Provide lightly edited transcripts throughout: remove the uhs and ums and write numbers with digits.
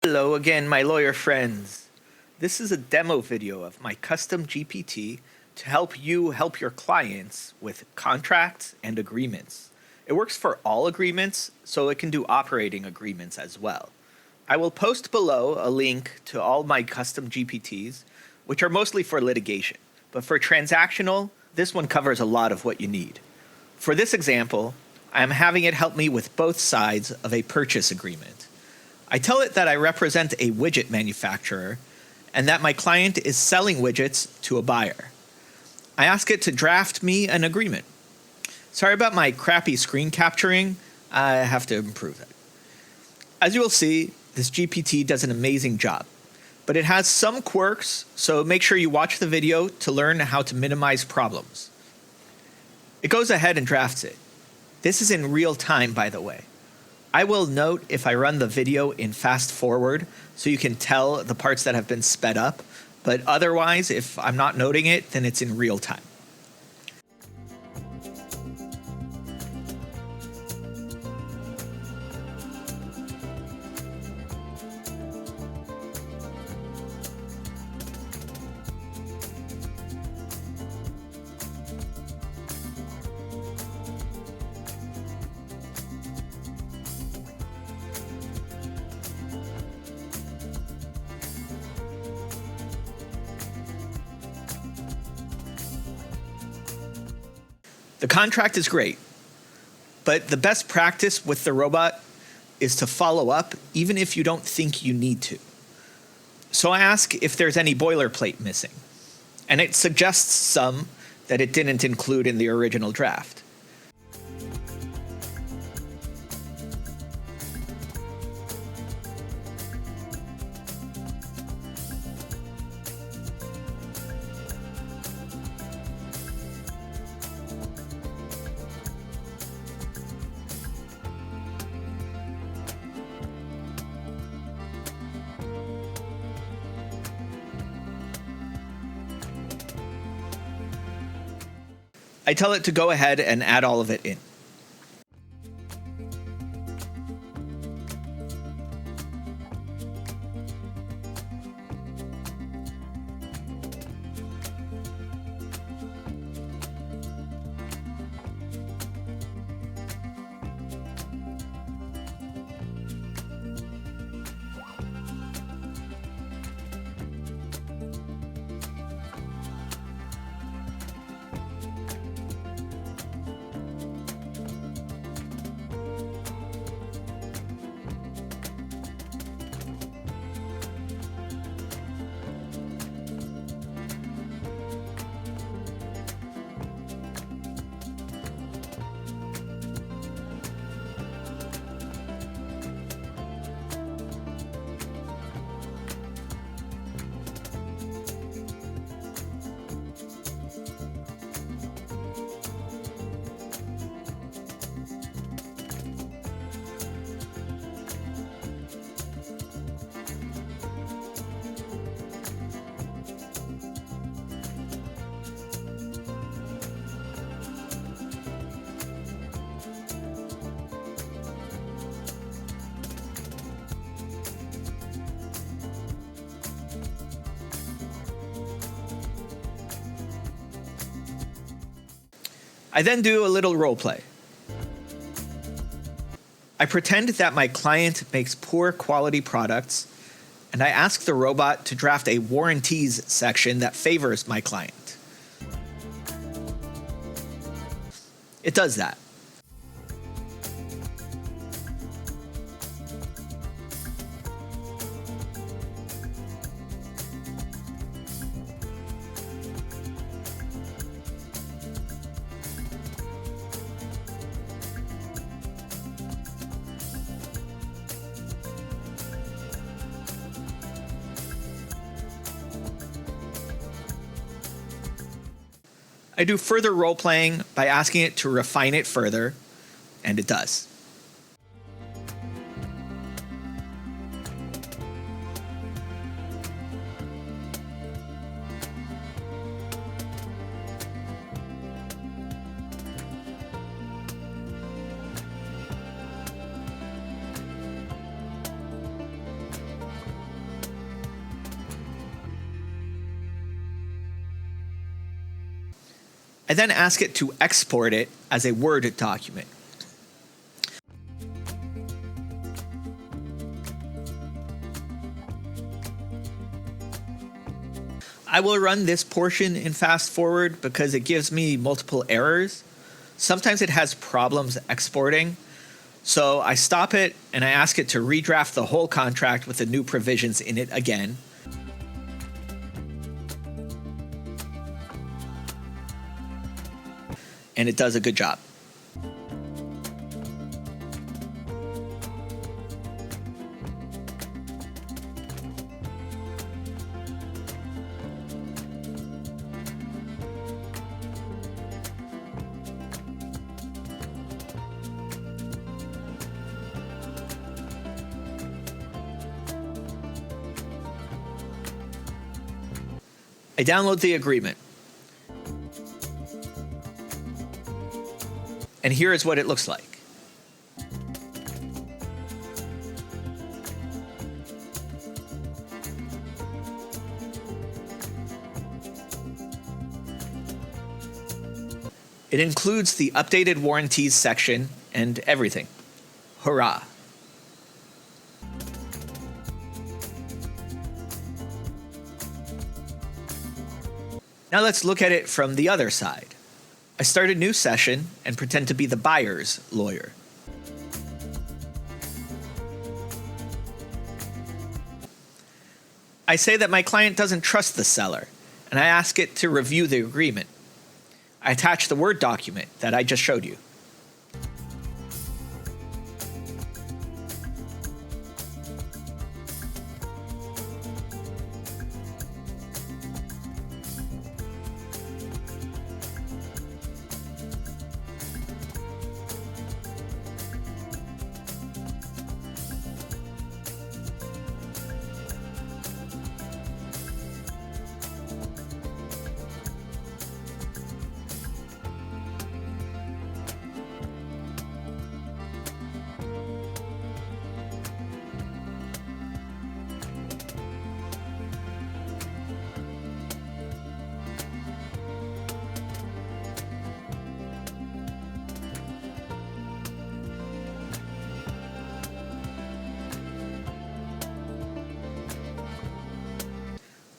Hello again, my lawyer friends. This is a demo video of my custom GPT to help you help your clients with contracts and agreements. It works for all agreements, so it can do operating agreements as well. I will post below a link to all my custom GPTs, which are mostly for litigation. But for transactional, this one covers a lot of what you need. For this example, I am having it help me with both sides of a purchase agreement. I tell it that I represent a widget manufacturer and that my client is selling widgets to a buyer. I ask it to draft me an agreement. Sorry about my crappy screen capturing. I have to improve it. As you will see, this GPT does an amazing job, but it has some quirks, so make sure you watch the video to learn how to minimize problems. It goes ahead and drafts it. This is in real time, by the way. I will note if I run the video in fast forward so you can tell the parts that have been sped up, but otherwise, if I'm not noting it, then it's in real time. The contract is great, but the best practice with the robot is to follow up even if you don't think you need to. So I ask if there's any boilerplate missing, and it suggests some that it didn't include in the original draft. I tell it to go ahead and add all of it in. I then do a little role play. I pretend that my client makes poor quality products, and I ask the robot to draft a warranties section that favors my client. It does that. I do further role-playing by asking it to refine it further, and it does. I then ask it to export it as a Word document. I will run this portion in fast forward because it gives me multiple errors. Sometimes it has problems exporting. So I stop it and I ask it to redraft the whole contract with the new provisions in it again. And it does a good job. I download the agreement. And here is what it looks like. It includes the updated warranties section and everything. Hurrah! Now let's look at it from the other side. I start a new session and pretend to be the buyer's lawyer. I say that my client doesn't trust the seller, and I ask it to review the agreement. I attach the Word document that I just showed you.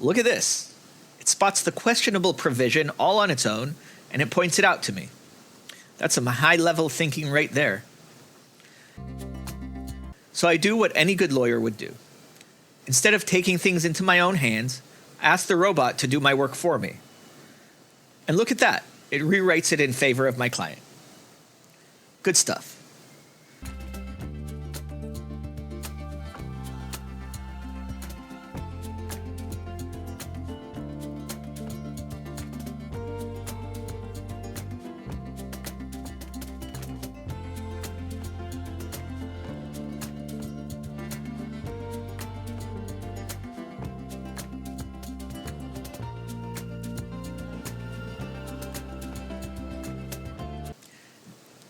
Look at this. It spots the questionable provision all on its own, and it points it out to me. That's some high-level thinking right there. So I do what any good lawyer would do. Instead of taking things into my own hands, I ask the robot to do my work for me. And look at that. It rewrites it in favor of my client. Good stuff.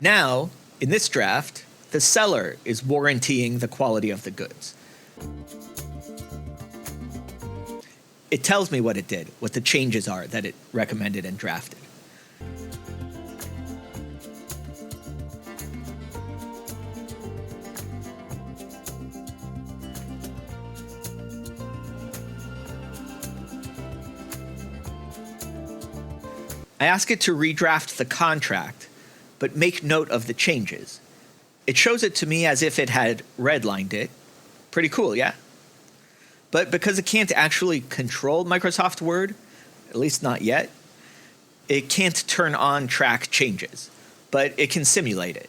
Now, in this draft, the seller is warrantying the quality of the goods. It tells me what it did, what the changes are that it recommended and drafted. I ask it to redraft the contract, but make note of the changes. It shows it to me as if it had redlined it. Pretty cool, yeah? But because it can't actually control Microsoft Word, at least not yet, it can't turn on track changes, but it can simulate it.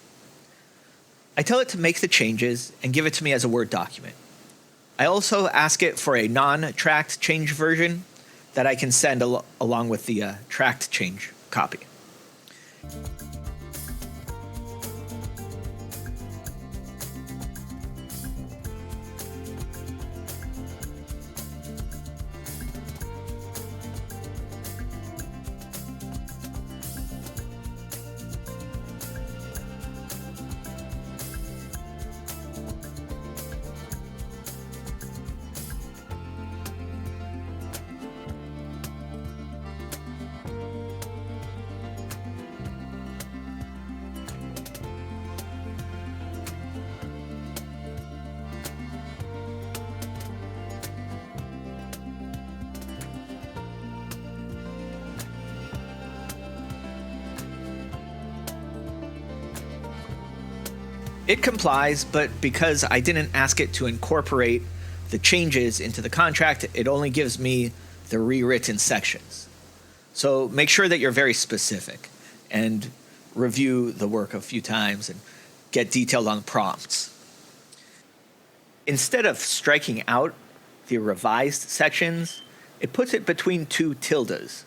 I tell it to make the changes and give it to me as a Word document. I also ask it for a non-tracked change version that I can send along with the tracked change copy. It complies, but because I didn't ask it to incorporate the changes into the contract, it only gives me the rewritten sections. So make sure that you're very specific and review the work a few times and get detailed on the prompts. Instead of striking out the revised sections, it puts it between two tildes.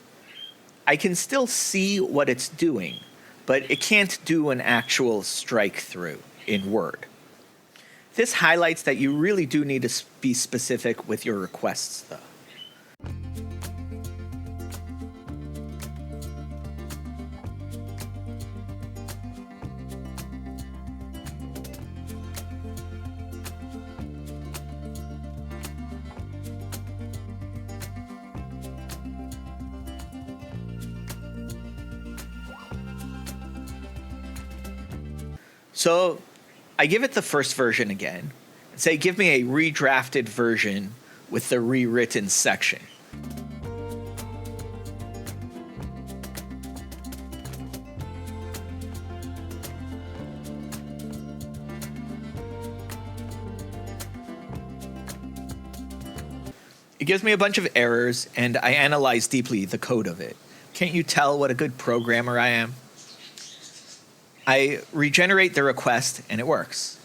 I can still see what it's doing, but it can't do an actual strike through in Word. This highlights that you really do need to be specific with your requests, though. So I give it the first version again and say, give me a redrafted version with the rewritten section. It gives me a bunch of errors, and I analyze deeply the code of it. Can't you tell what a good programmer I am? I regenerate the request, and it works.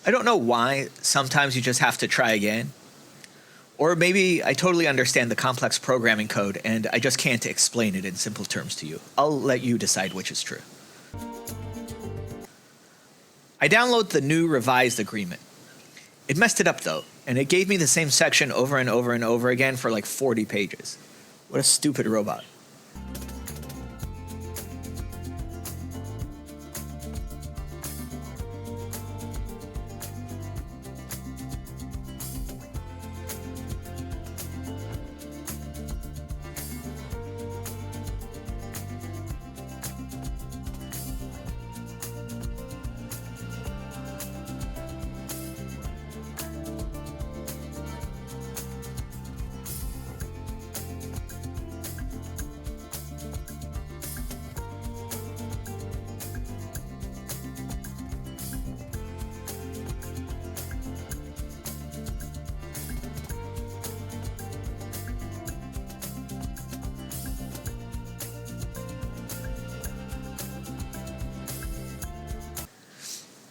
I don't know why. Sometimes you just have to try again. Or maybe I totally understand the complex programming code, and I just can't explain it in simple terms to you. I'll let you decide which is true. I download the new revised agreement. It messed it up, though, and it gave me the same section over and over and over again for like 40 pages. What a stupid robot.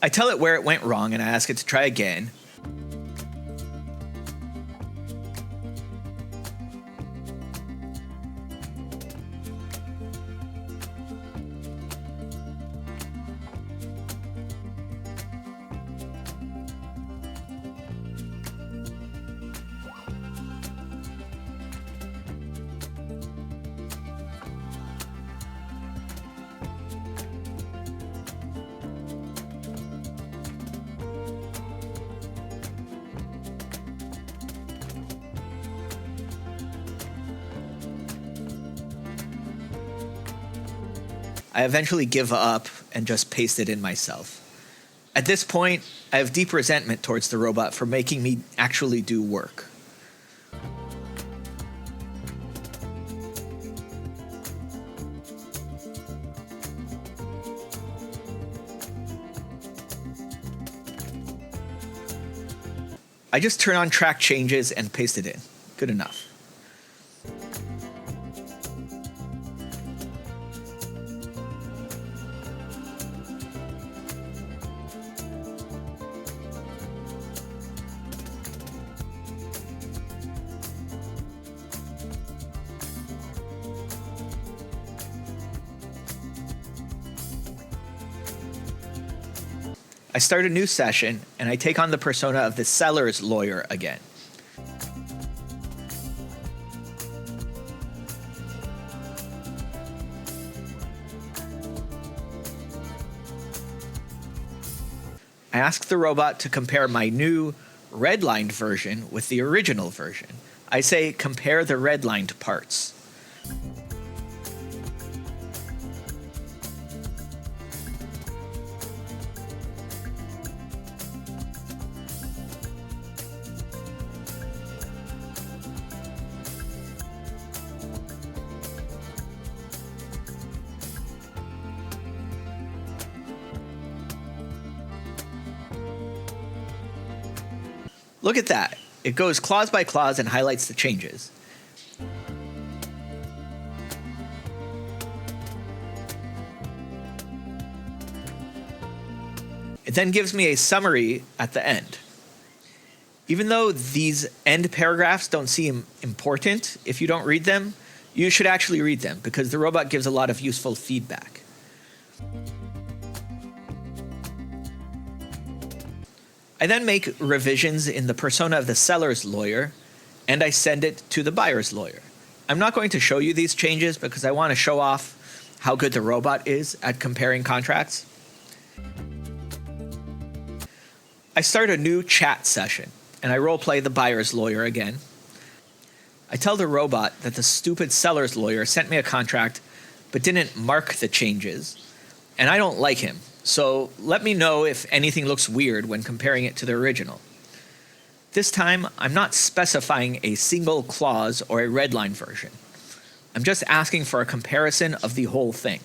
I tell it where it went wrong, and I ask it to try again. I eventually give up and just paste it in myself. At this point, I have deep resentment towards the robot for making me actually do work. I just turn on track changes and paste it in. Good enough. I start a new session, and I take on the persona of the seller's lawyer again. I ask the robot to compare my new redlined version with the original version. I say, compare the redlined parts. Look at that. It goes clause by clause and highlights the changes. It then gives me a summary at the end. Even though these end paragraphs don't seem important if you don't read them, you should actually read them because the robot gives a lot of useful feedback. I then make revisions in the persona of the seller's lawyer, and I send it to the buyer's lawyer. I'm not going to show you these changes because I want to show off how good the robot is at comparing contracts. I start a new chat session, and I roleplay the buyer's lawyer again. I tell the robot that the stupid seller's lawyer sent me a contract but didn't mark the changes, and I don't like him, so let me know if anything looks weird when comparing it to the original. This time, I'm not specifying a single clause or a redline version. I'm just asking for a comparison of the whole thing.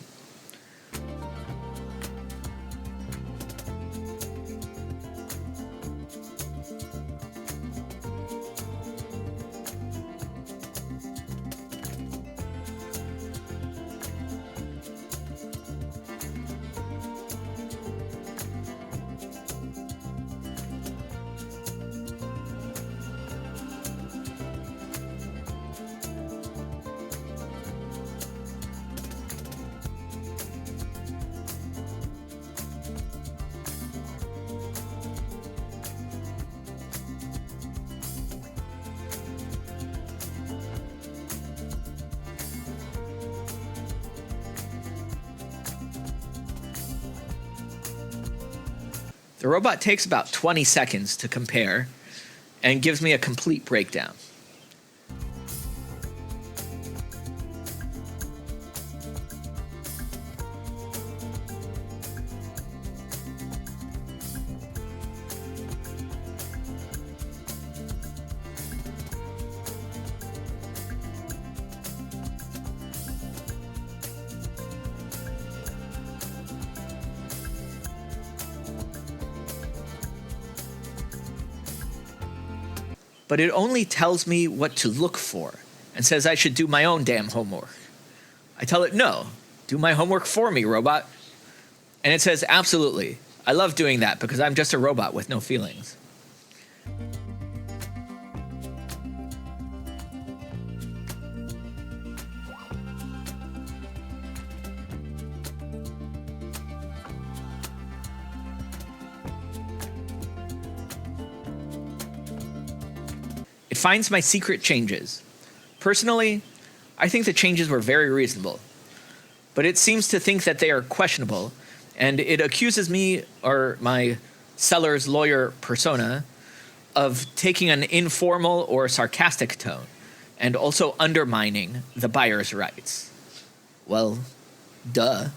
The robot takes about 20 seconds to compare and gives me a complete breakdown. But it only tells me what to look for and says I should do my own damn homework. I tell it, no, do my homework for me, robot. And it says, absolutely. I love doing that because I'm just a robot with no feelings. It finds my secret changes. Personally, I think the changes were very reasonable, but it seems to think that they are questionable, and it accuses me, or my seller's lawyer persona, of taking an informal or sarcastic tone, and also undermining the buyer's rights. Well, duh.